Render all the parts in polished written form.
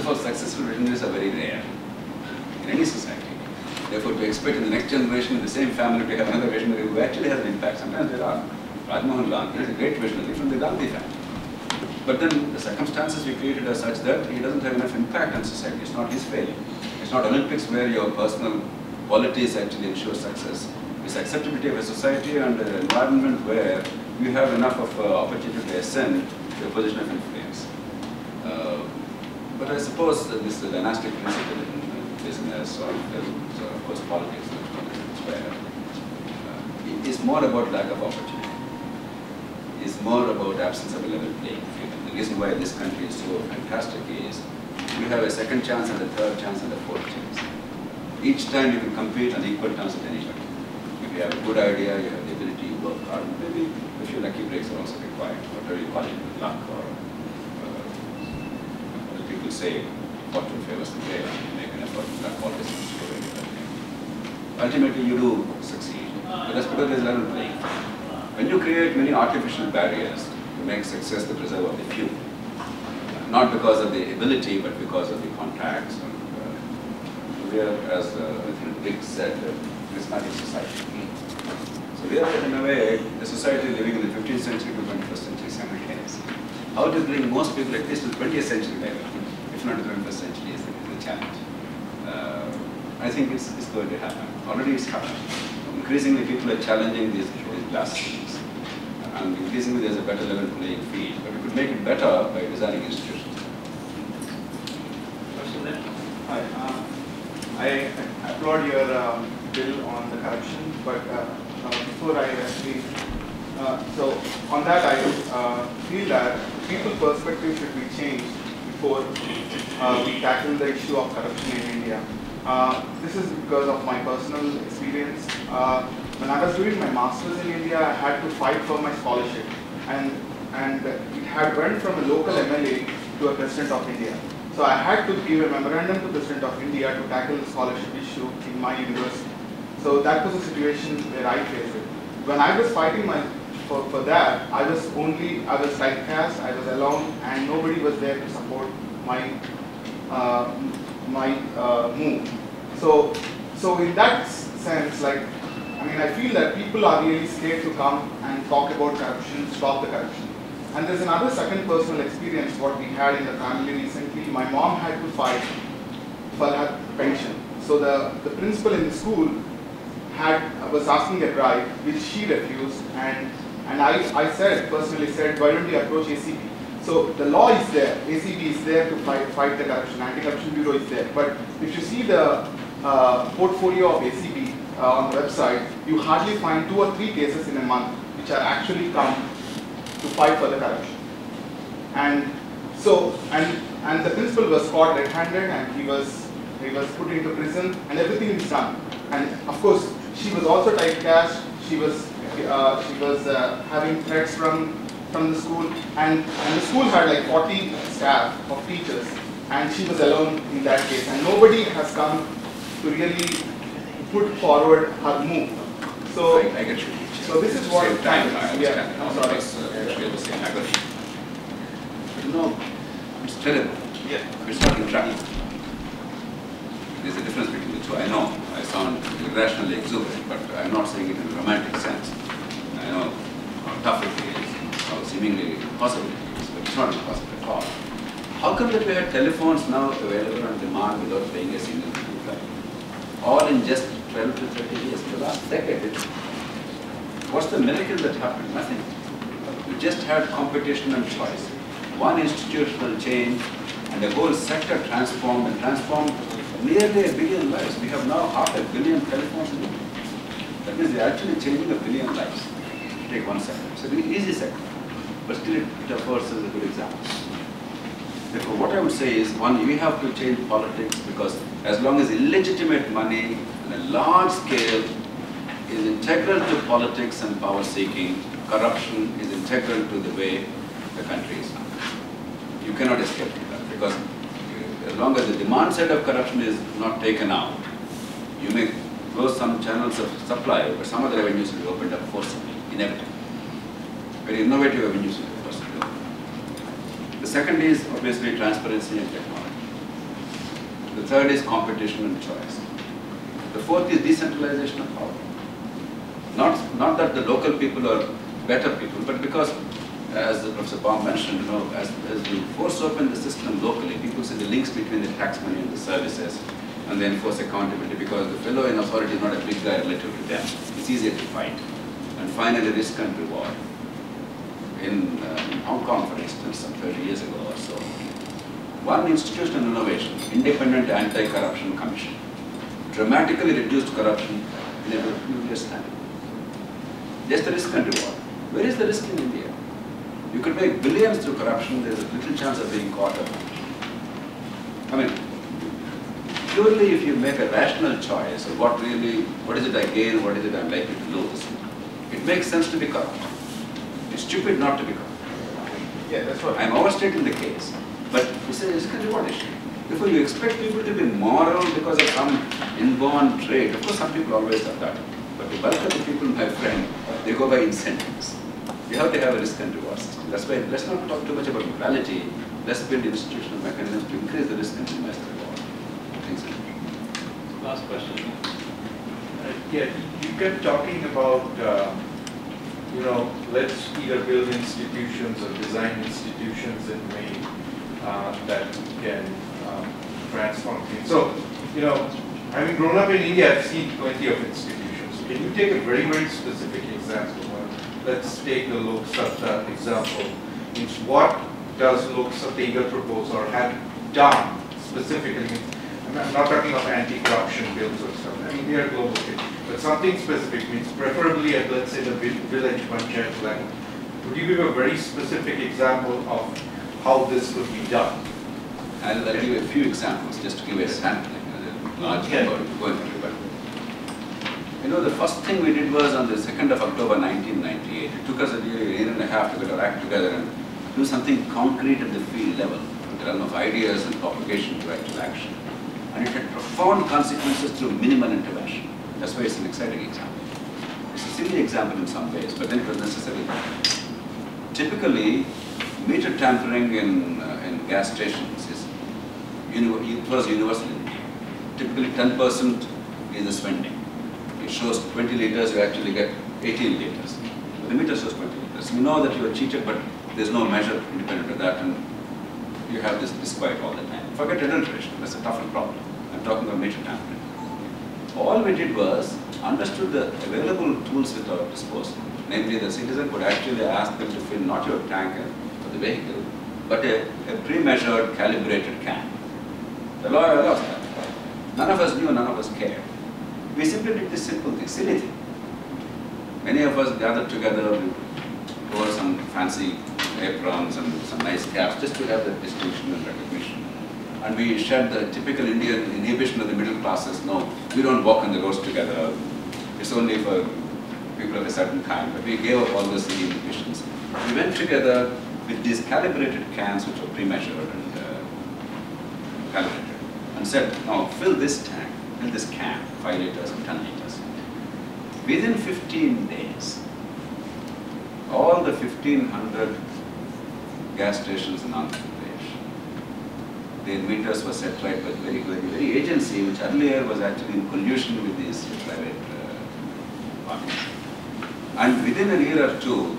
of all, successful visionaries are very rare in any society. Therefore, to expect in the next generation in the same family to have another visionary who actually has an impact, sometimes there are. Rajmohan Gandhi is a great visionary from the Gandhi family. But then the circumstances we created are such that he doesn't have enough impact on society. It's not his failure. It's not Olympics where your personal qualities actually ensure success. It's acceptability of a society and an environment where you have enough of opportunity to ascend to a position of influence. But I suppose that this dynastic principle in business or of course politics, where it's more about lack of opportunity. It's more about absence of a level playing field. The reason why this country is so fantastic is you have a second chance and a third chance and a fourth chance. Each time you can compete on equal terms with anybody. If you have a good idea, you have the ability to work hard, maybe a few lucky breaks are also required, whatever you call it, luck or as people say, fortune favors the brave, you make an effort, luck always comes to you. Ultimately you do succeed, but that's because there's level playing. When you create many artificial barriers, you make success the preserve of the few. Not because of the ability, but because of the contacts. We are, as Rick said, a charismatic society. So we are, in a way, a society living in the 15th century to 21st century simultaneously. How to bring most people at least to the 20th century level, if not to the 21st century, is the challenge. I think it's going to happen. Already it's happening. Increasingly, people are challenging these glass ceilings. And increasingly, there's a better level playing field. But we could make it better by designing institutions. Hi. I applaud your bill on the corruption, but before I actually, so on that I feel that people's perspective should be changed before we tackle the issue of corruption in India. This is because of my personal experience. When I was doing my master's in India, I had to fight for my scholarship, and it had went from a local MLA to a president of India. So I had to give a memorandum to the President of India to tackle the scholarship issue in my university. So that was a situation where I faced it. When I was fighting for that, I was typecast, I was alone, and nobody was there to support my move. So in that sense, I feel that people are really scared to come and talk about corruption, stop the corruption. And there's another second personal experience what we had in the family recently. My mom had to fight for her pension. So the principal in the school was asking a bribe, which she refused, and I personally said, why don't you approach ACB? So the law is there, ACB is there to fight the corruption, Anti-Corruption Bureau is there. But if you see the portfolio of ACB on the website, you hardly find 2 or 3 cases in a month which are actually come to fight for the corruption. And so, and the principal was caught red-handed, and he was put into prison, and everything is done. And of course, she was also typecast. She was having threats from the school, and the school had like 40 staff of teachers, and she was alone in that case, and nobody has come to really put forward her move. So I get you. So this is what time. Yeah, I'm sorry. The same agony. But no, it's terrible. Yeah. It's not interactive. There's a difference between the two. I know I sound irrationally exuberant, but I'm not saying it in a romantic sense. I know how tough it is, how seemingly impossible it is, but it's not impossible at all. How come that we have telephones now available on demand without paying a single rupee? All in just 12 to 30 years. The last decade, what's the miracle that happened? Nothing. We just had competition and choice. One institutional change, and the whole sector transformed nearly 1 billion lives. We have now 500 million telephones in India. That means they're actually changing 1 billion lives. Take one sector. It's a very easy sector, but still it affords us a good example. Therefore, what I would say is, one, we have to change politics, because as long as illegitimate money on a large scale is integral to politics and power seeking, corruption is integral to the way the country is now. You cannot escape from that, because as long as the demand side of corruption is not taken out, you may close some channels of supply, but some other avenues will be opened up forcibly, inevitably. Very innovative avenues will be forcibly opened. The second is obviously transparency and technology. The third is competition and choice. The fourth is decentralization of power. Not that the local people are better people, but because, as Professor Baum mentioned, you know, as we force open the system locally, people see the links between the tax money and the services, and they enforce accountability because the fellow in authority is not a big guy relative to them. It's easier to fight. And finally, risk and reward. In Hong Kong, for instance, some 30 years ago or so, one institutional innovation, Independent Anti-Corruption Commission, dramatically reduced corruption in a few years' time. Just the risk and reward. Where is the risk in India? You could make billions through corruption, there's a little chance of being caught up. I mean, purely if you make a rational choice of what is it I gain, what is it I'm likely to lose, it makes sense to be corrupt. It's stupid not to be corrupt. Yeah, that's what I'm overstating the case, but it's a risk and reward issue. Therefore, you expect people to be moral because of some inborn trait. Of course, some people always have that. But the bulk of the people, my friend, they go by incentives. You have to have a risk and reward system. That's why let's not talk too much about morality. Let's build institutional mechanisms to increase the risk and minimize the reward. Thanks. Last question. Yeah, you kept talking about, you know, let's either build institutions or design institutions in a way that can transform things. So, you know, having grown up in India, I've seen plenty of institutions. Can you take a very, very specific example? Let's take the Lok Sabha example. It's what does Lok Sabha either propose or have done specifically? I'm not talking of anti-corruption bills or something. I mean, they are global things. But something specific means preferably at, let's say, the village panchayat level. Would you give a very specific example of how this could be done? I'll give you a few examples just to give a sampling. Large number going through. But you know, the first thing we did was on the 2nd of October 1998. It took us a year and a half to get our act together and do something concrete at the field level, in the realm of ideas and propagation to actual action. And it had profound consequences through minimal intervention. That's why it's an exciting example. It's a silly example in some ways, but then it was necessary. Typically, meter tampering in gas stations it was universal in India. Typically 10% is the spending. It shows 20 liters, you actually get 18 liters. But the meter shows 20 liters. You know that you are cheated, but there's no measure independent of that, and you have this disquiet all the time. Forget adulteration, that's a tougher problem. I'm talking about meter tampering. All we did was understood the available tools at our disposal. Namely, the citizen could actually ask them to fill not your tank or the vehicle, but a pre-measured, calibrated can. The law allows that. None of us knew, none of us cared. We simply did this simple thing, silly thing. Many of us gathered together, we wore some fancy aprons and some nice caps just to have that distinction and recognition. And we shared the typical Indian inhibition of the middle classes. No, we don't walk on the roads together. It's only for people of a certain kind. But we gave up all those silly inhibitions. We went together with these calibrated cans which were pre-measured and calibrated. And said, now fill this tank, fill this can, 5 liters and 10 liters. Within 15 days, all the 1,500 gas stations in Andhra Pradesh, their meters were set right by the very agency which earlier was actually in collusion with these private parties. And within a year or two,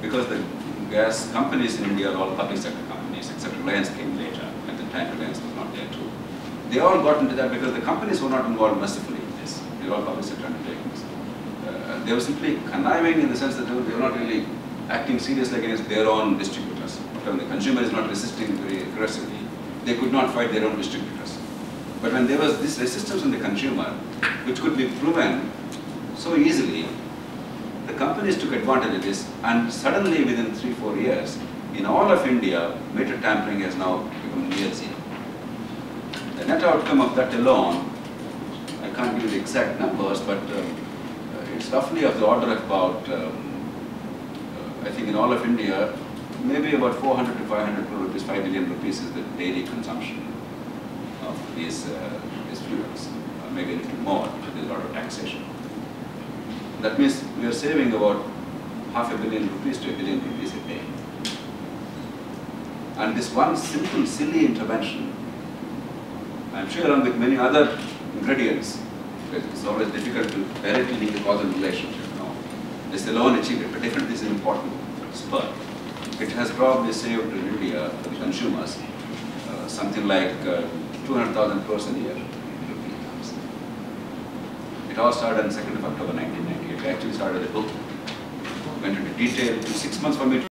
because the gas companies in India are all public sector companies, except Reliance came later, at the time Reliance was not there too. They all got into that because the companies were not involved mercifully in this. They were all public sector undertakings. They were simply conniving in the sense that they were not really acting seriously against their own distributors. When the consumer is not resisting very aggressively, they could not fight their own distributors. But when there was this resistance in the consumer, which could be proven so easily, the companies took advantage of this, and suddenly within 3-4 years, in all of India, meter tampering has now become near zero. The net outcome of that alone, I can't give you the exact numbers, but it's roughly of the order of about, I think in all of India, maybe about 400 to 500 crore rupees, 5 billion rupees is the daily consumption of these fuels, maybe a little more, but there's a lot of taxation. That means we are saving about ₹500 million to ₹1 billion a day. And this one simple, silly intervention I'm sure along with many other ingredients, because it's always difficult to directly link a causal relationship. No, this alone achieved it, but definitely is an important spur. It has probably saved in India for the consumers something like 200,000 crores a year. It all started on 2nd of October 1998. I actually started the book, went into detail. It took 6 months for me to